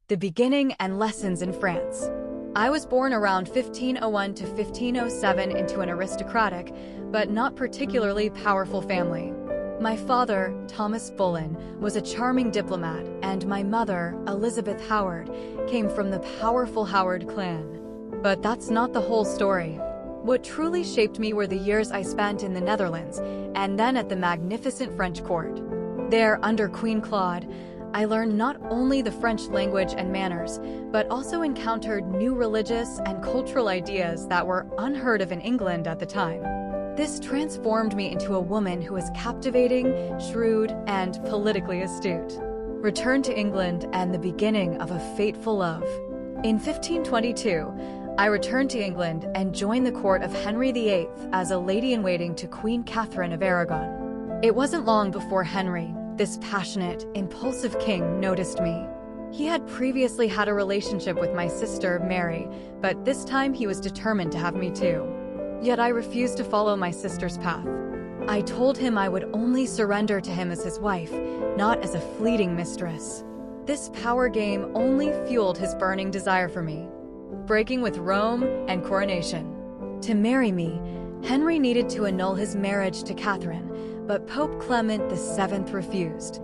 The Beginning and Lessons in France. I was born around 1501 to 1507 into an aristocratic, but not particularly powerful family. My father, Thomas Boleyn, was a charming diplomat, and my mother, Elizabeth Howard, came from the powerful Howard clan. But that's not the whole story. What truly shaped me were the years I spent in the Netherlands, and then at the magnificent French court. There, under Queen Claude, I learned not only the French language and manners, but also encountered new religious and cultural ideas that were unheard of in England at the time. This transformed me into a woman who was captivating, shrewd, and politically astute. Returned to England and the beginning of a fateful love. In 1522, I returned to England and joined the court of Henry VIII as a lady-in-waiting to Queen Catherine of Aragon. It wasn't long before Henry, this passionate, impulsive king, noticed me. He had previously had a relationship with my sister, Mary, but this time he was determined to have me too. Yet I refused to follow my sister's path. I told him I would only surrender to him as his wife, not as a fleeting mistress. This power game only fueled his burning desire for me, breaking with Rome and coronation. To marry me, Henry needed to annul his marriage to Catherine, but Pope Clement VII refused.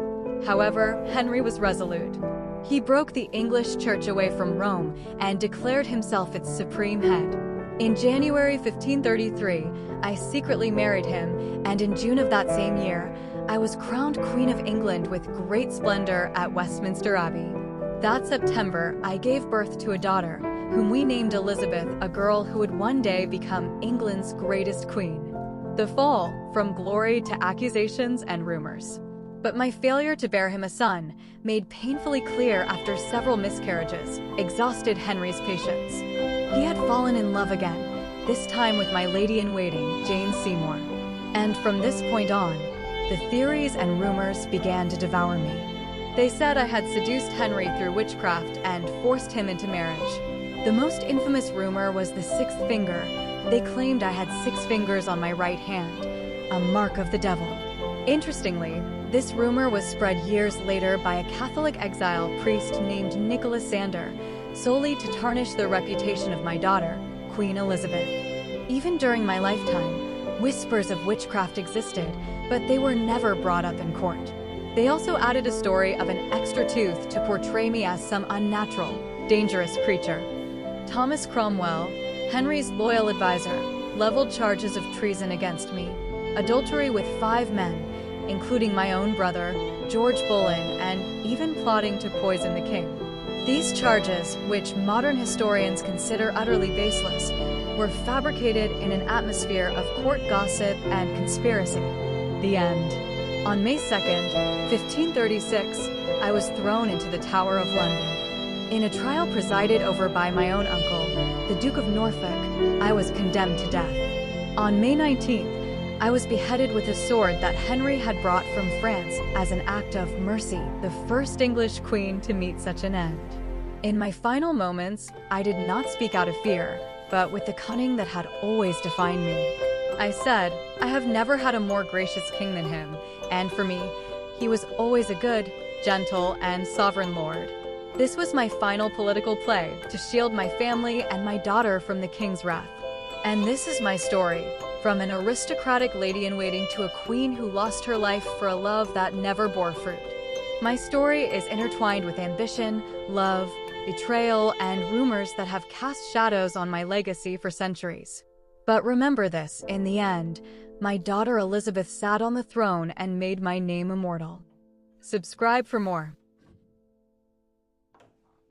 However, Henry was resolute. He broke the English Church away from Rome and declared himself its supreme head. In January 1533, I secretly married him, and in June of that same year, I was crowned Queen of England with great splendor at Westminster Abbey. That September, I gave birth to a daughter, whom we named Elizabeth, a girl who would one day become England's greatest queen. The fall, from glory to accusations and rumors. But my failure to bear him a son, made painfully clear after several miscarriages, exhausted Henry's patience. He had fallen in love again, this time with my lady-in-waiting, Jane Seymour. And from this point on, the theories and rumors began to devour me. They said I had seduced Henry through witchcraft and forced him into marriage. The most infamous rumor was the sixth finger. They claimed I had 6 fingers on my right hand, a mark of the devil. Interestingly, this rumor was spread years later by a Catholic exile priest named Nicholas Sander, solely to tarnish the reputation of my daughter, Queen Elizabeth. Even during my lifetime, whispers of witchcraft existed, but they were never brought up in court. They also added a story of an extra tooth to portray me as some unnatural, dangerous creature. Thomas Cromwell, Henry's loyal advisor, leveled charges of treason against me, adultery with 5 men, including my own brother, George Boleyn, and even plotting to poison the king. These charges, which modern historians consider utterly baseless, were fabricated in an atmosphere of court gossip and conspiracy. The end. On May 2nd, 1536, I was thrown into the Tower of London. In a trial presided over by my own uncle, the Duke of Norfolk, I was condemned to death. On May 19th, I was beheaded with a sword that Henry had brought from France as an act of mercy, the first English queen to meet such an end. In my final moments, I did not speak out of fear, but with the cunning that had always defined me. I said, I have never had a more gracious king than him, and for me, he was always a good, gentle, and sovereign lord. This was my final political play to shield my family and my daughter from the king's wrath. And this is my story. From an aristocratic lady-in-waiting to a queen who lost her life for a love that never bore fruit. My story is intertwined with ambition, love, betrayal, and rumors that have cast shadows on my legacy for centuries. But remember this, in the end, my daughter Elizabeth sat on the throne and made my name immortal. Subscribe for more.